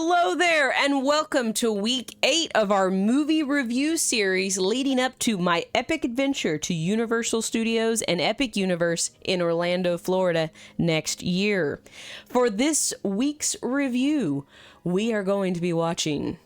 Hello there, and welcome to week 8 of our movie review series leading up to my epic adventure to Universal Studios and Epic Universe in Orlando, Florida next year. For this week's review, we are going to be watching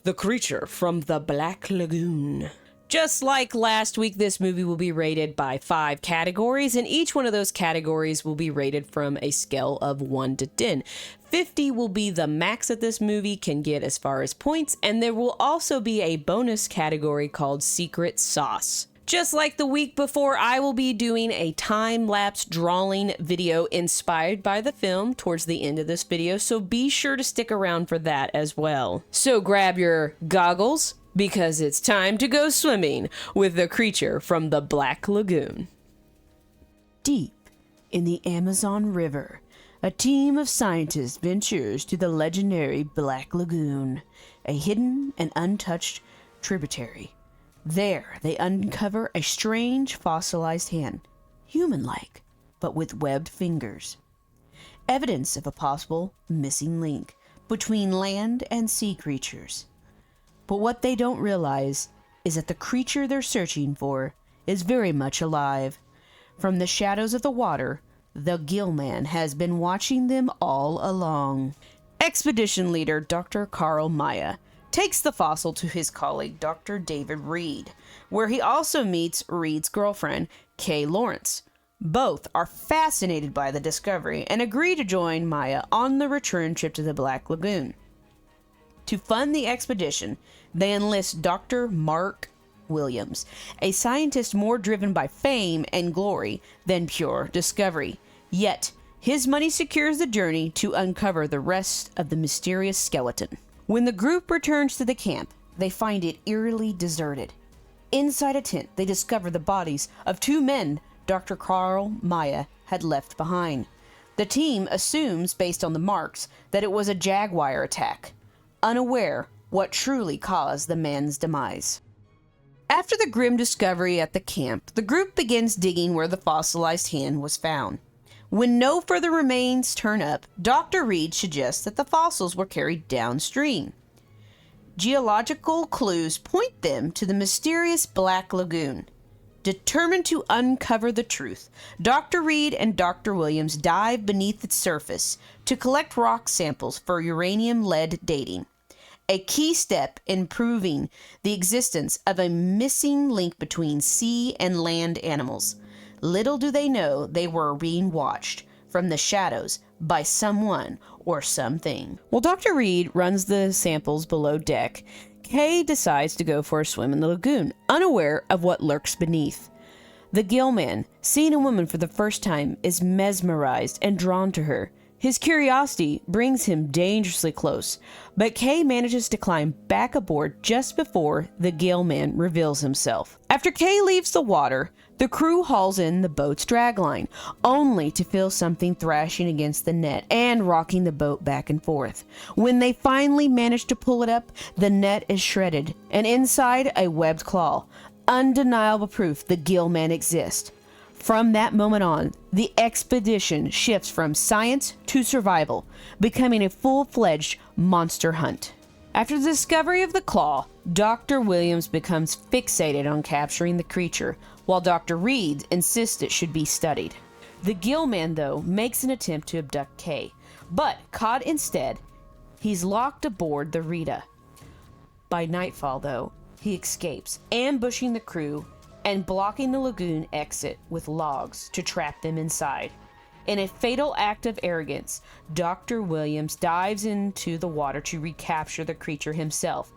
The Creature from the Black Lagoon. Just like last week, this movie will be rated by 5 categories, and each one of those categories will be rated from a scale of 1 to 10. 50 will be the max that this movie can get as far as points, and there will also be a bonus category called Secret Sauce. Just like the week before, I will be doing a time-lapse drawing video inspired by the film towards the end of this video, so be sure to stick around for that as well. So grab your goggles, because it's time to go swimming with the creature from the Black Lagoon. Deep in the Amazon River, a team of scientists ventures to the legendary Black Lagoon, a hidden and untouched tributary. There, they uncover a strange fossilized hand, human-like, but with webbed fingers. Evidence of a possible missing link between land and sea creatures. But what they don't realize is that the creature they're searching for is very much alive. From the shadows of the water, the Gill Man has been watching them all along. Expedition leader Dr. Carl Maya takes the fossil to his colleague Dr. David Reed, where he also meets Reed's girlfriend, Kay Lawrence. Both are fascinated by the discovery and agree to join Maya on the return trip to the Black Lagoon. To fund the expedition, they enlist Dr. Mark Williams, a scientist more driven by fame and glory than pure discovery. Yet, his money secures the journey to uncover the rest of the mysterious skeleton. When the group returns to the camp, they find it eerily deserted. Inside a tent, they discover the bodies of 2 men Dr. Carl Maya had left behind. The team assumes, based on the marks, that it was a jaguar attack, unaware what truly caused the man's demise. After the grim discovery at the camp, the group begins digging where the fossilized hand was found. When no further remains turn up, Dr. Reed suggests that the fossils were carried downstream. Geological clues point them to the mysterious Black Lagoon. Determined to uncover the truth, Dr. Reed and Dr. Williams dive beneath its surface to collect rock samples for uranium-lead dating, a key step in proving the existence of a missing link between sea and land animals. Little do they know they were being watched from the shadows by someone or something. While Dr. Reed runs the samples below deck, Kay decides to go for a swim in the lagoon, unaware of what lurks beneath. The Gill Man, seeing a woman for the first time, is mesmerized and drawn to her. His curiosity brings him dangerously close, but Kay manages to climb back aboard just before the Gill Man reveals himself. After Kay leaves the water, the crew hauls in the boat's dragline, only to feel something thrashing against the net and rocking the boat back and forth. When they finally manage to pull it up, the net is shredded, and inside a webbed claw. Undeniable proof the Gill Man exists. From that moment on, the expedition shifts from science to survival, becoming a full-fledged monster hunt. After the discovery of the claw, Dr. Williams becomes fixated on capturing the creature, while Dr. Reed insists it should be studied. The Gill Man, though, makes an attempt to abduct Kay, but caught instead, he's locked aboard the Rita. By nightfall, though, he escapes, ambushing the crew and blocking the lagoon exit with logs to trap them inside. In a fatal act of arrogance, Dr. Williams dives into the water to recapture the creature himself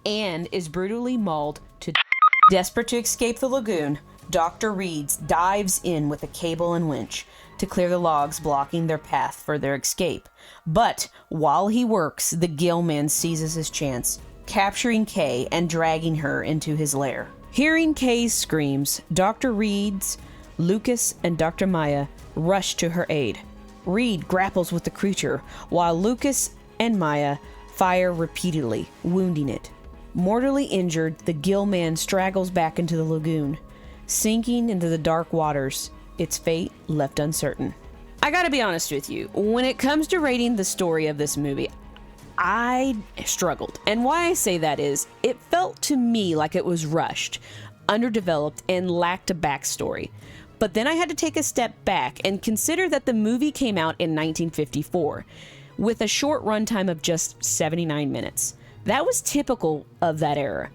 and is brutally mauled to death. Desperate to escape the lagoon, Dr. Reed dives in with a cable and winch to clear the logs blocking their path for their escape. But while he works, the Gill Man seizes his chance, capturing Kay and dragging her into his lair. Hearing Kay's screams, Dr. Reed's, Lucas, and Dr. Maya rush to her aid. Reed grapples with the creature, while Lucas and Maya fire repeatedly, wounding it. Mortally injured, the Gill Man straggles back into the lagoon, sinking into the dark waters, its fate left uncertain. I gotta be honest with you, when it comes to rating the story of this movie, I struggled. And why I say that is, it felt to me like it was rushed, underdeveloped, and lacked a backstory. But then I had to take a step back and consider that the movie came out in 1954, with a short runtime of just 79 minutes. That was typical of that era.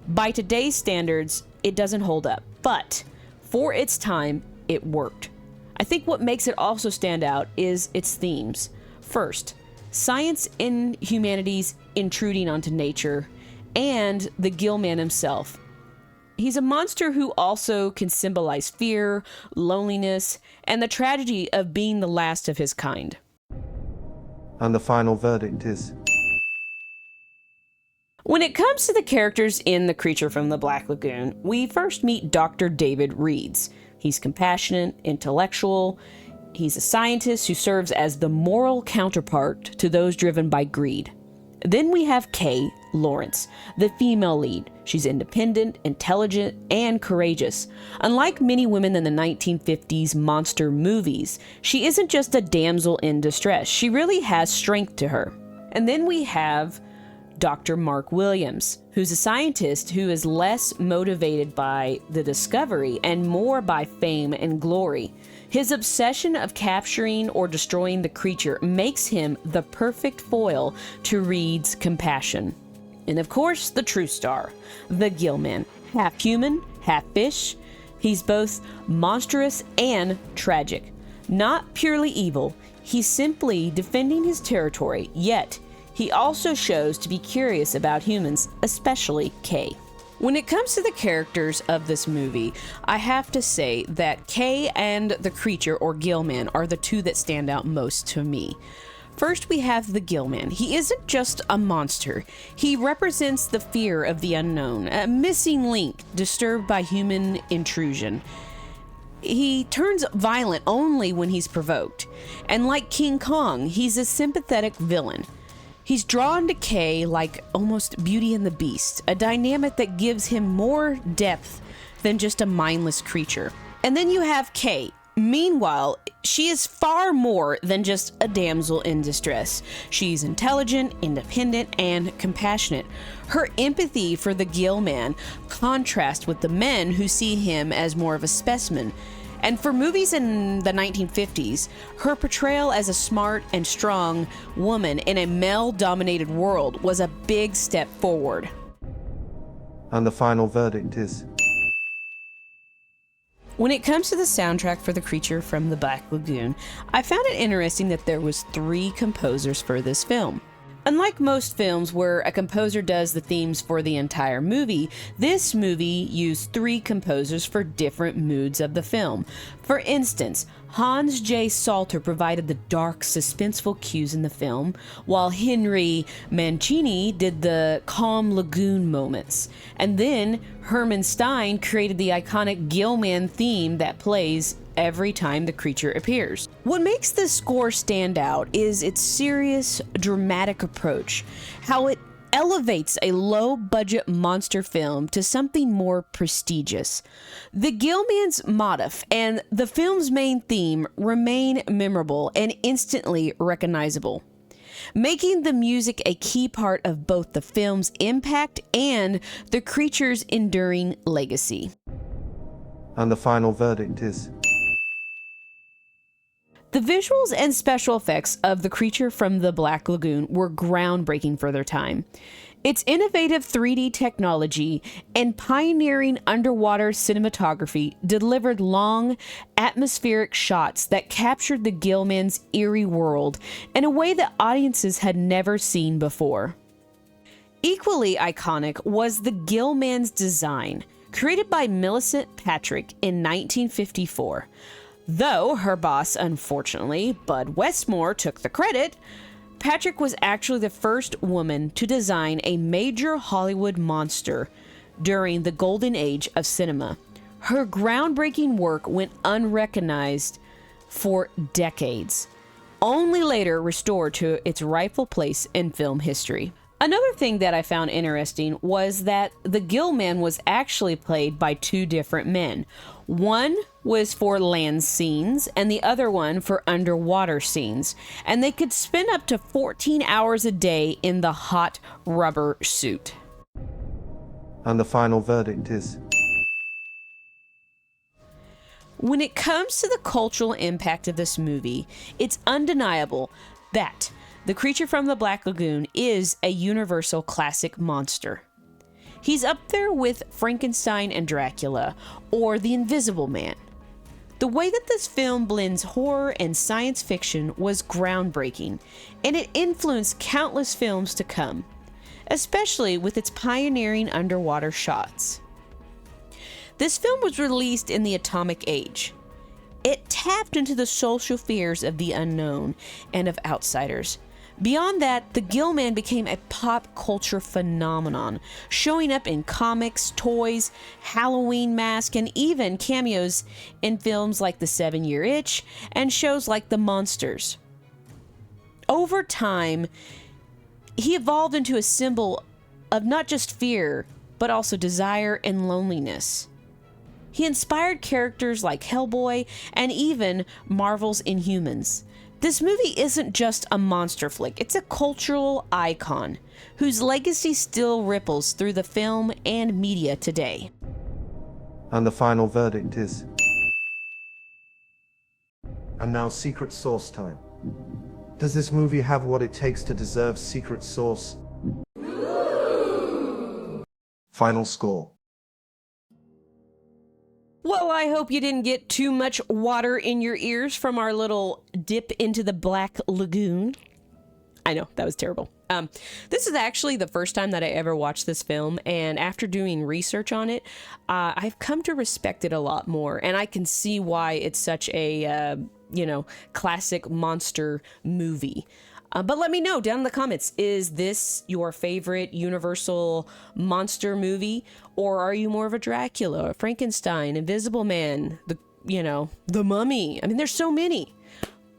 By today's standards, it doesn't hold up, but for its time, it worked. I think what makes it also stand out is its themes. First, science and humanities intruding onto nature, and the Gill Man himself. He's a monster who also can symbolize fear, loneliness, and the tragedy of being the last of his kind. And the final verdict is... When it comes to the characters in The Creature from the Black Lagoon, we first meet Dr. David Reeds. He's compassionate, intellectual. He's a scientist who serves as the moral counterpart to those driven by greed. Then we have Kay Lawrence, the female lead. She's independent, intelligent, and courageous. Unlike many women in the 1950s monster movies, she isn't just a damsel in distress. She really has strength to her. And then we have Dr. Mark Williams, who's a scientist who is less motivated by the discovery and more by fame and glory. His obsession of capturing or destroying the creature makes him the perfect foil to Reed's compassion. And of course, the true star, the Gill Man. Half human, half fish. He's both monstrous and tragic. Not purely evil, he's simply defending his territory, yet he also shows to be curious about humans, especially Kay. When it comes to the characters of this movie, I have to say that Kay and the creature, or Gill Man, are the two that stand out most to me. First, we have the Gill Man. He isn't just a monster. He represents the fear of the unknown, a missing link disturbed by human intrusion. He turns violent only when he's provoked. And like King Kong, he's a sympathetic villain. He's drawn to Kay like almost Beauty and the Beast, a dynamic that gives him more depth than just a mindless creature. And then you have Kay. Meanwhile, she is far more than just a damsel in distress. She's intelligent, independent, and compassionate. Her empathy for the Gill Man contrasts with the men who see him as more of a specimen. And for movies in the 1950s, her portrayal as a smart and strong woman in a male-dominated world was a big step forward. And the final verdict is... When it comes to the soundtrack for The Creature from the Black Lagoon, I found it interesting that there was 3 composers for this film. Unlike most films where a composer does the themes for the entire movie, this movie used 3 composers for different moods of the film. For instance, Hans J. Salter provided the dark, suspenseful cues in the film, while Henry Mancini did the calm lagoon moments. And then Herman Stein created the iconic Gill Man theme that plays every time the creature appears. What makes this score stand out is its serious, dramatic approach, how it elevates a low-budget monster film to something more prestigious. The Gill Man's motif and the film's main theme remain memorable and instantly recognizable, making the music a key part of both the film's impact and the creature's enduring legacy. And the final verdict is... The visuals and special effects of The Creature from the Black Lagoon were groundbreaking for their time. Its innovative 3D technology and pioneering underwater cinematography delivered long, atmospheric shots that captured the Gill Man's eerie world in a way that audiences had never seen before. Equally iconic was the Gill Man's design, created by Millicent Patrick in 1954. Though her boss, unfortunately, Bud Westmore, took the credit, Patrick was actually the first woman to design a major Hollywood monster during the golden age of cinema. Her groundbreaking work went unrecognized for decades, only later restored to its rightful place in film history. Another thing that I found interesting was that the Gill Man was actually played by two different men. One was for land scenes and the other one for underwater scenes. And they could spend up to 14 hours a day in the hot rubber suit. And the final verdict is... When it comes to the cultural impact of this movie, it's undeniable that the creature from the Black Lagoon is a universal classic monster. He's up there with Frankenstein and Dracula, or the Invisible Man. The way that this film blends horror and science fiction was groundbreaking, and it influenced countless films to come, especially with its pioneering underwater shots. This film was released in the atomic age. It tapped into the social fears of the unknown and of outsiders. Beyond that, the Gill Man became a pop culture phenomenon, showing up in comics, toys, Halloween masks, and even cameos in films like The 7-Year Itch and shows like The Monsters. Over time, he evolved into a symbol of not just fear, but also desire and loneliness. He inspired characters like Hellboy and even Marvel's Inhumans. This movie isn't just a monster flick, it's a cultural icon whose legacy still ripples through the film and media today. And the final verdict is... And now secret sauce time. Does this movie have what it takes to deserve secret sauce? Final score. Well, I hope you didn't get too much water in your ears from our little dip into the Black Lagoon. I know, that was terrible. This is actually the first time that I ever watched this film, and after doing research on it, I've come to respect it a lot more, and I can see why it's such a, classic monster movie. But let me know down in the comments, is this your favorite Universal monster movie? Or are you more of a Dracula, a Frankenstein, Invisible Man, the Mummy? I mean, there's so many.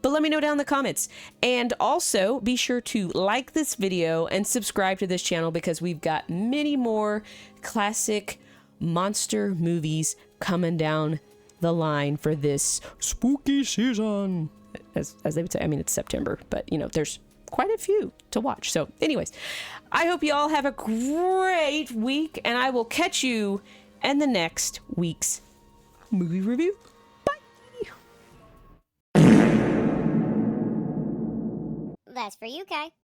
But let me know down in the comments. And also be sure to like this video and subscribe to this channel because we've got many more classic monster movies coming down the line for this spooky season. As they would say, I mean, it's September, but there's quite a few to watch. So anyways, I hope you all have a great week, and I will catch you in the next week's movie review. Bye. That's for you, Kai.